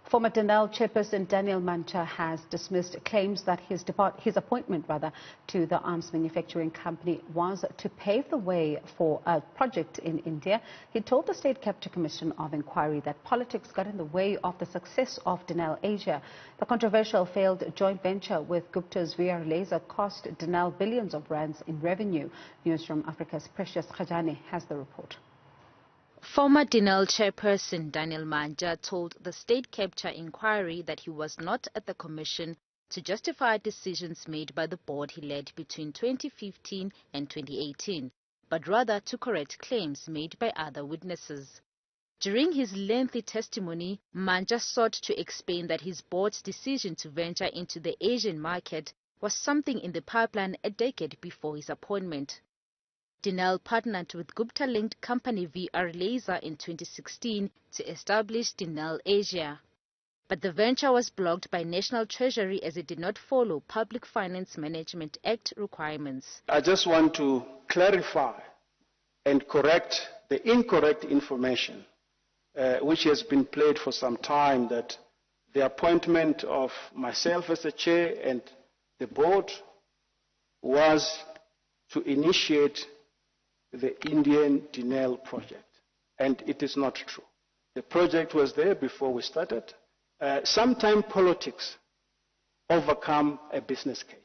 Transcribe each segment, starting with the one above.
Former Denel chairperson Daniel Mancha has dismissed claims that his appointment to the arms manufacturing company was to pave the way for a project in India. He told the State Capture Commission of Inquiry that politics got in the way of the success of Denel Asia. The controversial failed joint venture with Gupta's VR laser cost Denel billions of rands in revenue. Newzroom Afrika's Precious Khajani has the report. Former Denel chairperson Daniel Mancha told the State Capture Inquiry that he was not at the commission to justify decisions made by the board he led between 2015 and 2018, but rather to correct claims made by other witnesses. During his lengthy testimony, Mancha sought to explain that his board's decision to venture into the Asian market was something in the pipeline a decade before his appointment. Denel partnered with Gupta-linked company VR Laser in 2016 to establish Denel Asia. But the venture was blocked by National Treasury as it did not follow Public Finance Management Act requirements. I just want to clarify and correct the incorrect information which has been played for some time, that the appointment of myself as the chair and the board was to initiate the Indian Denel project, and it is not true. The project was there before we started. Sometimes politics overcome a business case.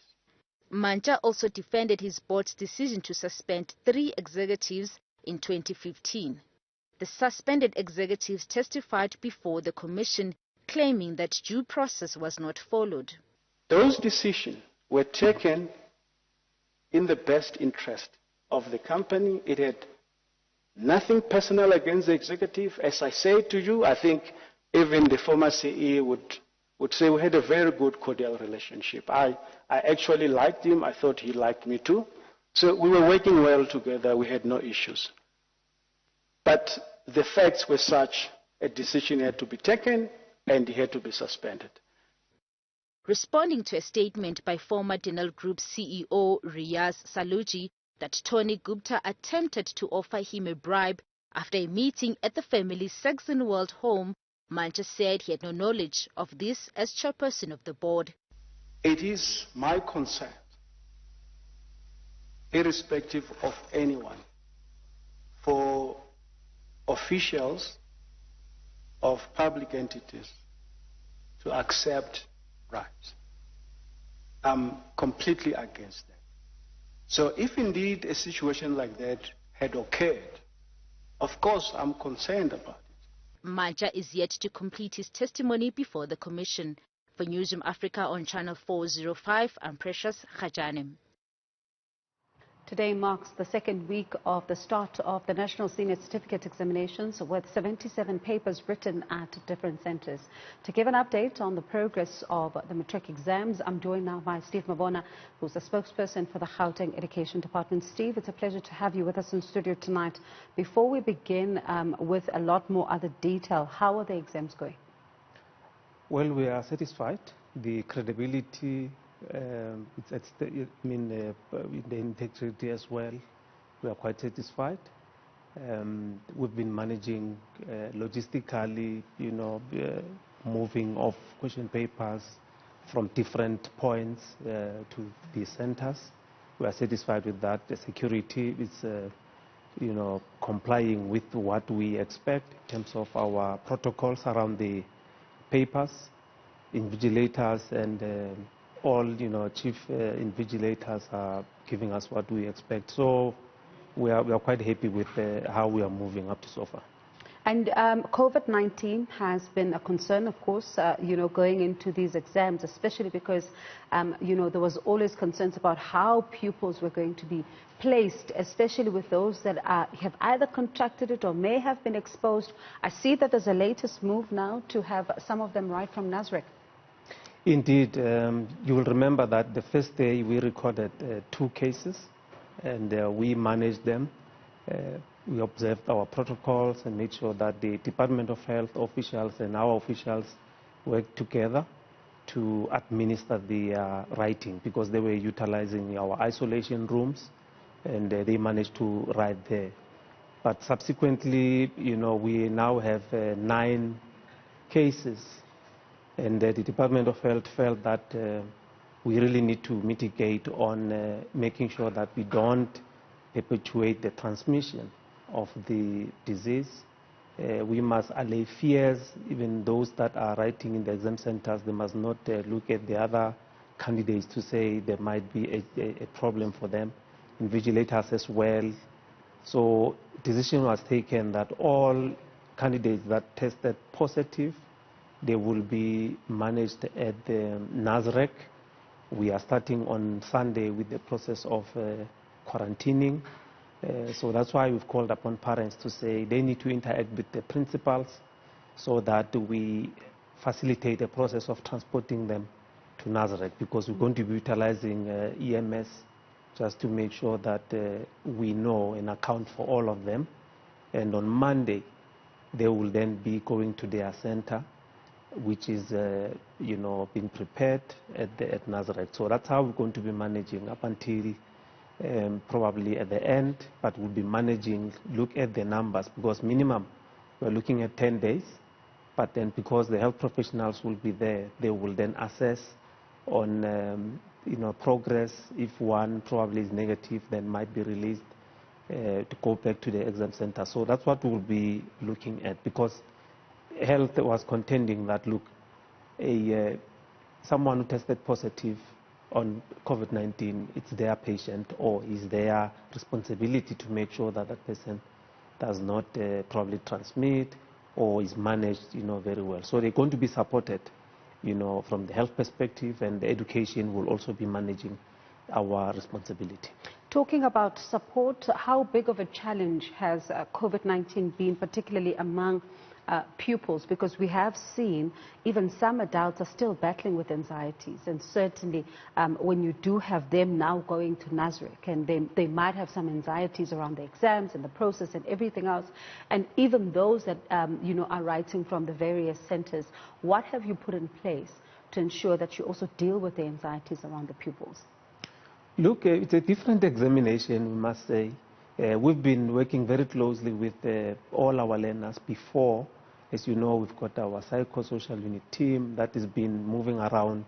Mancha also defended his board's decision to suspend 3 executives in 2015. The suspended executives testified before the commission, claiming that due process was not followed. Those decisions were taken in the best interest of the company. It had nothing personal against the executive. As I said to you, I think even the former CEO would say we had a very good cordial relationship. I actually liked him. I thought he liked me too. So we were working well together. We had no issues. But the facts were such, a decision had to be taken and he had to be suspended. Responding to a statement by former Denel Group CEO Riaz Saluji that Tony Gupta attempted to offer him a bribe after a meeting at the family's Saxon World home, Mancha said he had no knowledge of this as chairperson of the board. It is my concern, irrespective of anyone, for officials of public entities to accept bribes. I'm completely against that. So if indeed a situation like that had occurred, of course I'm concerned about it. Mancha is yet to complete his testimony before the commission. For Newzroom Afrika on Channel 405, I'm Precious Khajani. Today marks the second week of the start of the National Senior Certificate Examinations, with 77 papers written at different centres. To give an update on the progress of the matric exams, I'm joined now by Steve Mabona, who's the spokesperson for the Gauteng Education Department. Steve, it's a pleasure to have you with us in studio tonight. Before we begin with a lot more other detail, how are the exams going? Well, we are satisfied. The credibility, with the integrity as well, we are quite satisfied. We've been managing logistically, moving of question papers from different points to the centers. We are satisfied with that. The security is, complying with what we expect in terms of our protocols around the papers. Invigilators and all, chief invigilators are giving us what we expect. So we are quite happy with how we are moving up to so far. And COVID-19 has been a concern, of course, going into these exams, especially because, there was always concerns about how pupils were going to be placed, especially with those that have either contracted it or may have been exposed. I see that there's a latest move now to have some of them right from Nasrec. Indeed, you will remember that the first day we recorded 2 cases, and we managed them. We observed our protocols and made sure that the Department of Health officials and our officials worked together to administer the writing, because they were utilizing our isolation rooms, and they managed to write there. But subsequently, we now have 9 cases And the Department of Health felt that we really need to mitigate on making sure that we don't perpetuate the transmission of the disease. We must allay fears. Even those that are writing in the exam centers, they must not look at the other candidates to say there might be a problem for them. Invigilators as well. So decision was taken that all candidates that tested positive, they will be managed at the NASREC. We are starting on Sunday with the process of quarantining. So that's why we've called upon parents to say they need to interact with the principals so that we facilitate the process of transporting them to NASREC, because we're going to be utilizing EMS just to make sure that we know and account for all of them. And on Monday, they will then be going to their center, which is, being prepared at NASREC. So that's how we're going to be managing up until probably at the end, but we'll be managing, look at the numbers, because minimum, we're looking at 10 days, but then because the health professionals will be there, they will then assess on, progress. If one probably is negative, then might be released to go back to the exam center. So that's what we'll be looking at, because health was contending that, look, someone who tested positive on COVID-19, it's their patient, or it's their responsibility to make sure that that person does not probably transmit or is managed, very well. So they're going to be supported, from the health perspective, and the education will also be managing our responsibility. Talking about support, how big of a challenge has COVID-19 been, particularly among pupils? Because we have seen even some adults are still battling with anxieties, and certainly when you do have them now going to NASREC, and they might have some anxieties around the exams and the process and everything else, and even those that are writing from the various centers, what have you put in place to ensure that you also deal with the anxieties around the pupils? Look, it's a different examination, we must say. We've been working very closely with all our learners before. As you know, we've got our psychosocial unit team that has been moving around.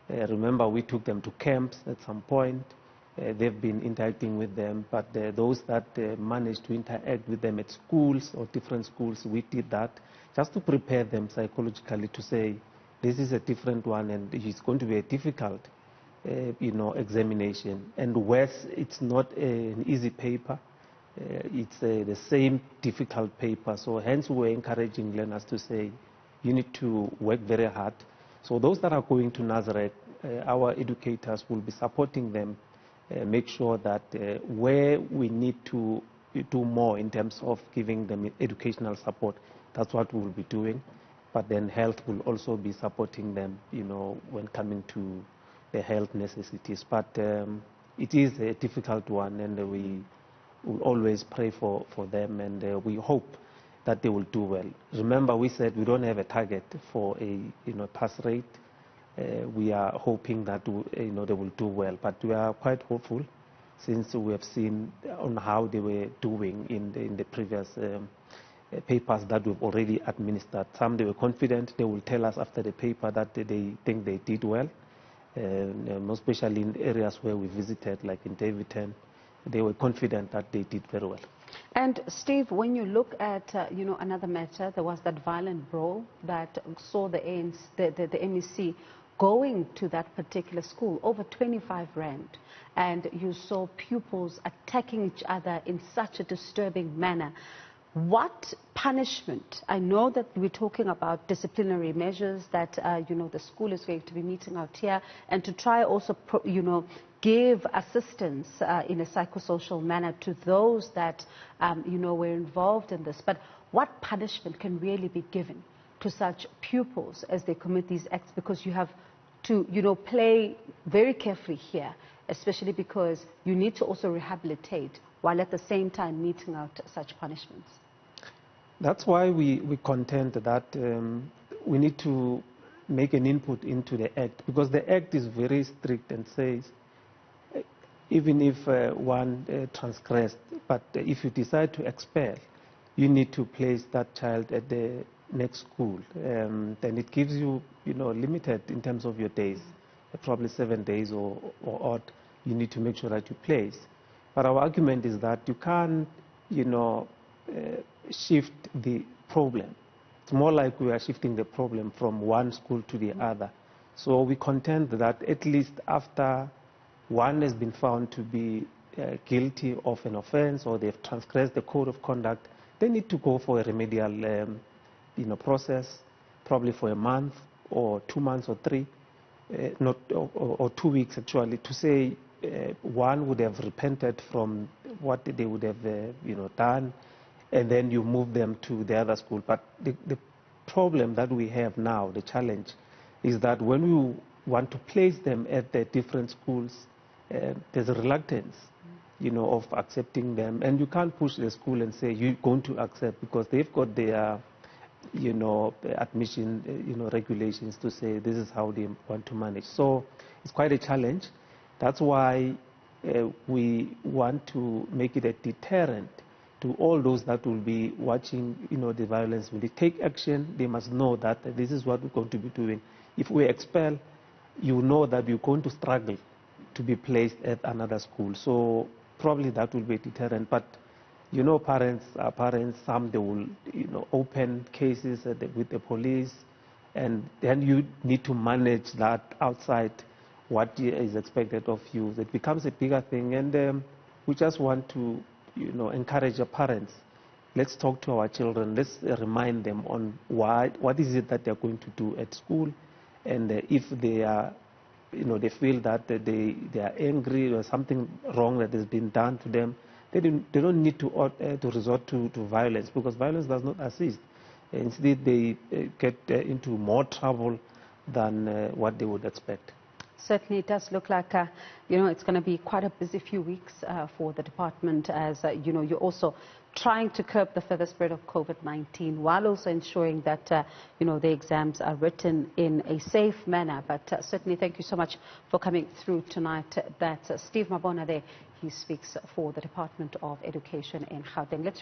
Remember, we took them to camps at some point. They've been interacting with them, but those that managed to interact with them at schools or different schools, we did that just to prepare them psychologically to say, this is a different one and it's going to be a difficult examination. And worse, it's not an easy paper. It's the same difficult paper. So hence we're encouraging learners to say, you need to work very hard. So those that are going to NASREC, our educators will be supporting them, make sure that where we need to do more in terms of giving them educational support, that's what we'll be doing. But then health will also be supporting them, when coming to the health necessities. But it is a difficult one, and we will always pray for them, and we hope that they will do well. Remember, we said we don't have a target for a pass rate. We are hoping that they will do well, but we are quite hopeful since we have seen on how they were doing in the previous papers that we've already administered. Some they were confident. They will tell us after the paper that they think they did well. Most especially in areas where we visited, like in Davidton, they were confident that they did very well. And Steve, when you look at another matter, there was that violent brawl that saw the MEC going to that particular school, over 25 rand, and you saw pupils attacking each other in such a disturbing manner. What punishment? I know that we're talking about disciplinary measures that the school is going to be meeting out here, and to try also give assistance in a psychosocial manner to those that were involved in this. But what punishment can really be given to such pupils as they commit these acts? Because you have to play very carefully here, especially because you need to also rehabilitate while at the same time meting out such punishments. That's why we contend that we need to make an input into the Act, because the Act is very strict and says even if one transgressed, but if you decide to expel, you need to place that child at the next school, then it gives you, limited in terms of your days, probably 7 days or odd. You need to make sure that you place. But our argument is that you can't, shift the problem. It's more like we are shifting the problem from one school to the other. So we contend that at least after one has been found to be guilty of an offense or they've transgressed the code of conduct, they need to go for a remedial process, probably for a month or 2 months or 3, or 2 weeks actually, to say one would have repented from what they would have done, and then you move them to the other school. But the problem that we have now, the challenge, is that when we want to place them at the different schools, there's a reluctance, of accepting them. And you can't push the school and say, you're going to accept, because they've got their, admission, regulations to say this is how they want to manage. So it's quite a challenge. That's why we want to make it a deterrent to all those that will be watching, the violence. When they take action, they must know that this is what we're going to be doing. If we expel, you know that you're going to struggle to be placed at another school. So probably that will be a deterrent. But, parents are parents. Some, they will, open cases with the police. And then you need to manage that outside what is expected of you. It becomes a bigger thing. And we just want to, encourage the parents. Let's talk to our children. Let's remind them on what is it that they're going to do at school. And if they are, they feel that they are angry or something wrong that has been done to them, they don't need to resort to violence, because violence does not assist. Instead, they get into more trouble than what they would expect. Certainly, it does look like, it's going to be quite a busy few weeks for the department, as, you're also trying to curb the further spread of COVID-19 while also ensuring that, the exams are written in a safe manner. But certainly, thank you so much for coming through tonight. That's Steve Mabona there. He speaks for the Department of Education in Gauteng. Let's